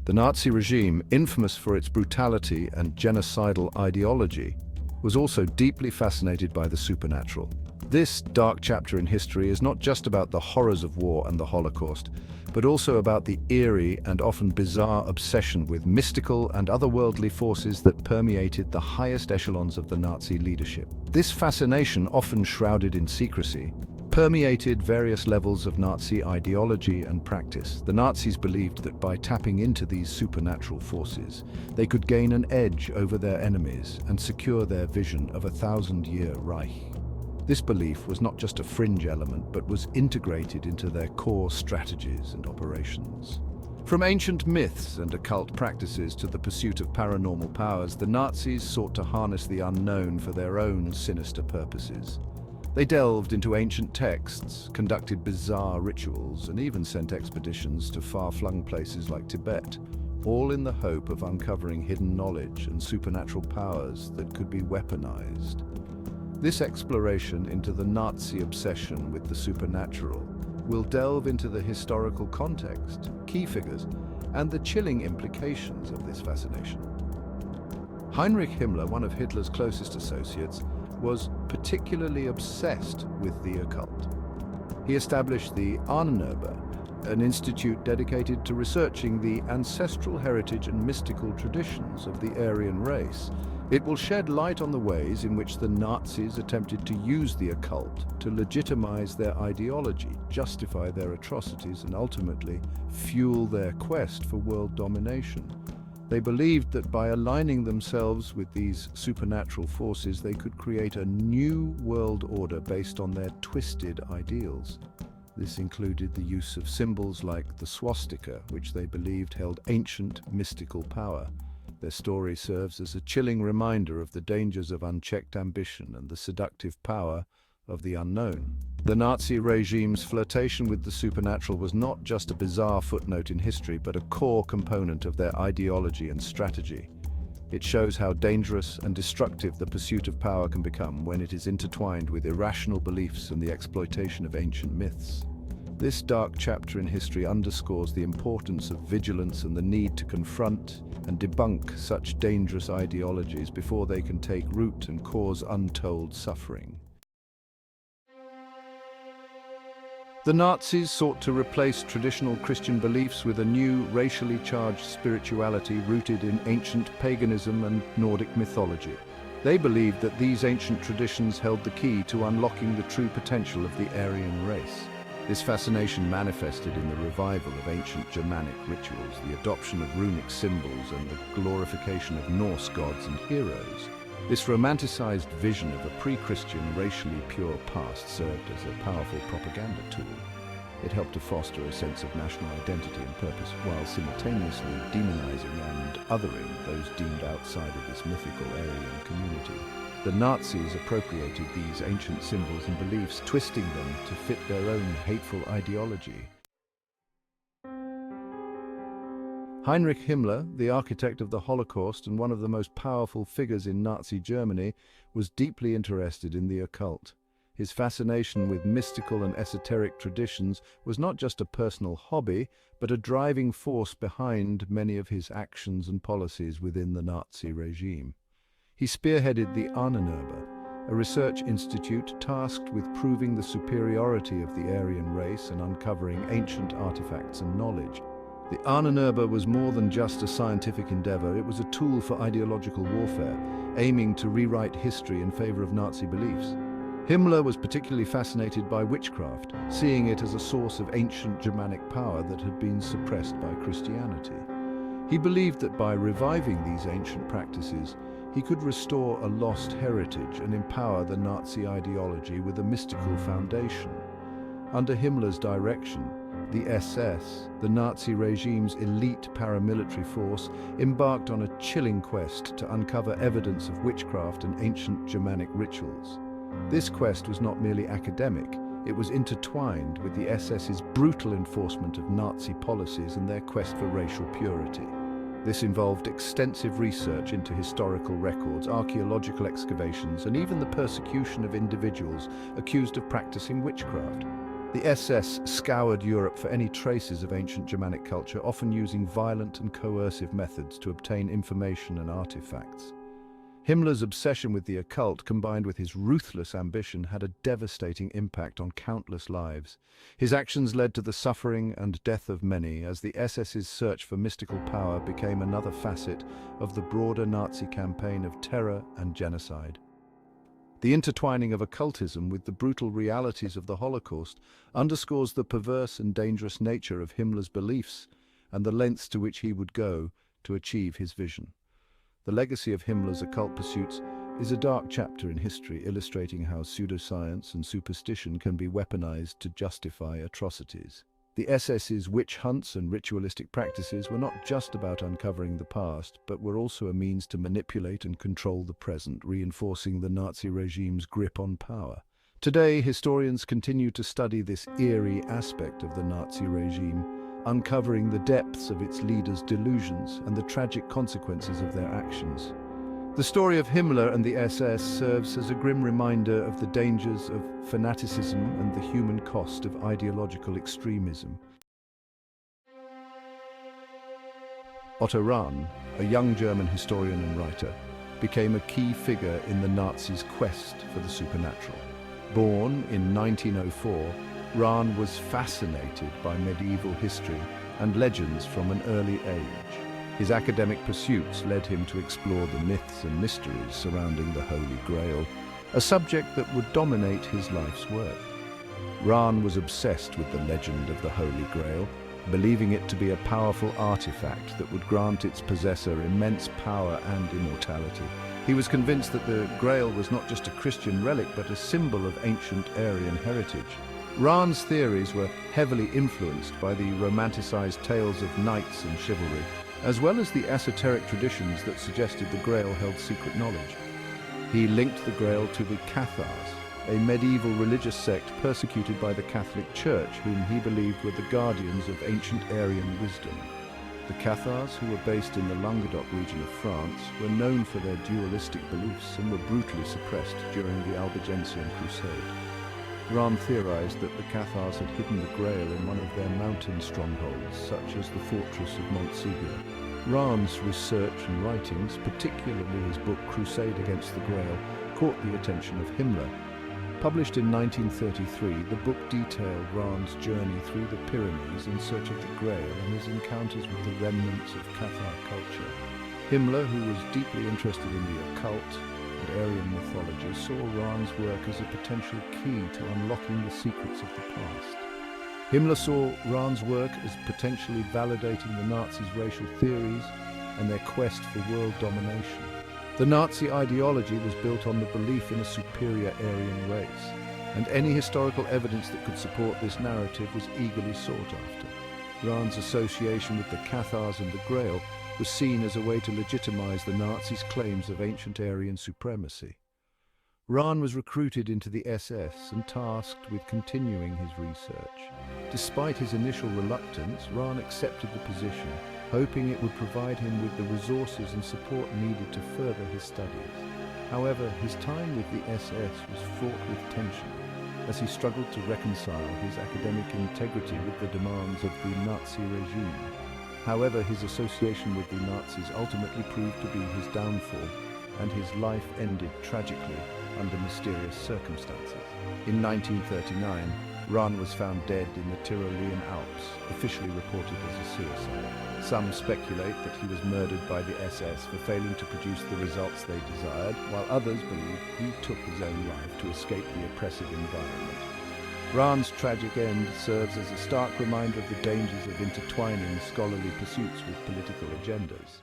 The Nazi regime, infamous for its brutality and genocidal ideology, was also deeply fascinated by the supernatural. This dark chapter in history is not just about the horrors of war and the Holocaust, but also about the eerie and often bizarre obsession with mystical and otherworldly forces that permeated the highest echelons of the Nazi leadership. This fascination, often shrouded in secrecy, permeated various levels of Nazi ideology and practice. The Nazis believed that by tapping into these supernatural forces, they could gain an edge over their enemies and secure their vision of a 1,000-year Reich. This belief was not just a fringe element, but was integrated into their core strategies and operations. From ancient myths and occult practices to the pursuit of paranormal powers, the Nazis sought to harness the unknown for their own sinister purposes. They delved into ancient texts, conducted bizarre rituals, and even sent expeditions to far-flung places like Tibet, all in the hope of uncovering hidden knowledge and supernatural powers that could be weaponized. This exploration into the Nazi obsession with the supernatural will delve into the historical context, key figures, and the chilling implications of this fascination. Heinrich Himmler, one of Hitler's closest associates, was particularly obsessed with the occult. He established the Ahnennerbe, an institute dedicated to researching the ancestral heritage and mystical traditions of the Aryan race. It will shed light on the ways in which the Nazis attempted to use the occult to legitimize their ideology, justify their atrocities, and ultimately fuel their quest for world domination. They believed that by aligning themselves with these supernatural forces, they could create a new world order based on their twisted ideals. This included the use of symbols like the swastika, which they believed held ancient mystical power. Their story serves as a chilling reminder of the dangers of unchecked ambition and the seductive power of the unknown. The Nazi regime's flirtation with the supernatural was not just a bizarre footnote in history, but a core component of their ideology and strategy. It shows how dangerous and destructive the pursuit of power can become when it is intertwined with irrational beliefs and the exploitation of ancient myths. This dark chapter in history underscores the importance of vigilance and the need to confront and debunk such dangerous ideologies before they can take root and cause untold suffering. The Nazis sought to replace traditional Christian beliefs with a new, racially charged spirituality rooted in ancient paganism and Nordic mythology. They believed that these ancient traditions held the key to unlocking the true potential of the Aryan race. This fascination manifested in the revival of ancient Germanic rituals, the adoption of runic symbols, and the glorification of Norse gods and heroes. This romanticized vision of a pre-Christian, racially pure past served as a powerful propaganda tool. It helped to foster a sense of national identity and purpose, while simultaneously demonizing and othering those deemed outside of this mythical Aryan community. The Nazis appropriated these ancient symbols and beliefs, twisting them to fit their own hateful ideology. Heinrich Himmler, the architect of the Holocaust and one of the most powerful figures in Nazi Germany, was deeply interested in the occult. His fascination with mystical and esoteric traditions was not just a personal hobby, but a driving force behind many of his actions and policies within the Nazi regime. He spearheaded the Ahnennerbe, a research institute tasked with proving the superiority of the Aryan race and uncovering ancient artifacts and knowledge. The Ahnennerbe was more than just a scientific endeavor, it was a tool for ideological warfare, aiming to rewrite history in favor of Nazi beliefs. Himmler was particularly fascinated by witchcraft, seeing it as a source of ancient Germanic power that had been suppressed by Christianity. He believed that by reviving these ancient practices, he could restore a lost heritage and empower the Nazi ideology with a mystical foundation. Under Himmler's direction, the SS, the Nazi regime's elite paramilitary force, embarked on a chilling quest to uncover evidence of witchcraft and ancient Germanic rituals. This quest was not merely academic, it was intertwined with the SS's brutal enforcement of Nazi policies and their quest for racial purity. This involved extensive research into historical records, archaeological excavations, and even the persecution of individuals accused of practicing witchcraft. The SS scoured Europe for any traces of ancient Germanic culture, often using violent and coercive methods to obtain information and artifacts. Himmler's obsession with the occult, combined with his ruthless ambition, had a devastating impact on countless lives. His actions led to the suffering and death of many, as the SS's search for mystical power became another facet of the broader Nazi campaign of terror and genocide. The intertwining of occultism with the brutal realities of the Holocaust underscores the perverse and dangerous nature of Himmler's beliefs and the lengths to which he would go to achieve his vision. The legacy of Himmler's occult pursuits is a dark chapter in history, illustrating how pseudoscience and superstition can be weaponized to justify atrocities. The SS's witch hunts and ritualistic practices were not just about uncovering the past, but were also a means to manipulate and control the present, reinforcing the Nazi regime's grip on power. Today, historians continue to study this eerie aspect of the Nazi regime, uncovering the depths of its leaders' delusions and the tragic consequences of their actions. The story of Himmler and the SS serves as a grim reminder of the dangers of fanaticism and the human cost of ideological extremism. Otto Rahn, a young German historian and writer, became a key figure in the Nazis' quest for the supernatural. Born in 1904, Rahn was fascinated by medieval history and legends from an early age. His academic pursuits led him to explore the myths and mysteries surrounding the Holy Grail, a subject that would dominate his life's work. Rahn was obsessed with the legend of the Holy Grail, believing it to be a powerful artifact that would grant its possessor immense power and immortality. He was convinced that the Grail was not just a Christian relic, but a symbol of ancient Aryan heritage. Rahn's theories were heavily influenced by the romanticized tales of knights and chivalry, as well as the esoteric traditions that suggested the Grail held secret knowledge. He linked the Grail to the Cathars, a medieval religious sect persecuted by the Catholic Church, whom he believed were the guardians of ancient Aryan wisdom. The Cathars, who were based in the Languedoc region of France, were known for their dualistic beliefs and were brutally suppressed during the Albigensian Crusade. Rahn theorized that the Cathars had hidden the Grail in one of their mountain strongholds, such as the fortress of Montsegur. Rahn's research and writings, particularly his book Crusade Against the Grail, caught the attention of Himmler. Published in 1933, the book detailed Rahn's journey through the Pyrenees in search of the Grail and his encounters with the remnants of Cathar culture. Himmler, who was deeply interested in the occult and Aryan mythology, saw Rahn's work as a potential key to unlocking the secrets of the past. Himmler saw Rahn's work as potentially validating the Nazis' racial theories and their quest for world domination. The Nazi ideology was built on the belief in a superior Aryan race, and any historical evidence that could support this narrative was eagerly sought after. Rahn's association with the Cathars and the Grail was seen as a way to legitimize the Nazis' claims of ancient Aryan supremacy. Rahn was recruited into the SS and tasked with continuing his research. Despite his initial reluctance, Rahn accepted the position, hoping it would provide him with the resources and support needed to further his studies. However, his time with the SS was fraught with tension, as he struggled to reconcile his academic integrity with the demands of the Nazi regime. However, his association with the Nazis ultimately proved to be his downfall, and his life ended tragically under mysterious circumstances. In 1939, Rahn was found dead in the Tyrolean Alps, officially reported as a suicide. Some speculate that he was murdered by the SS for failing to produce the results they desired, while others believe he took his own life to escape the oppressive environment. Rahn's tragic end serves as a stark reminder of the dangers of intertwining scholarly pursuits with political agendas.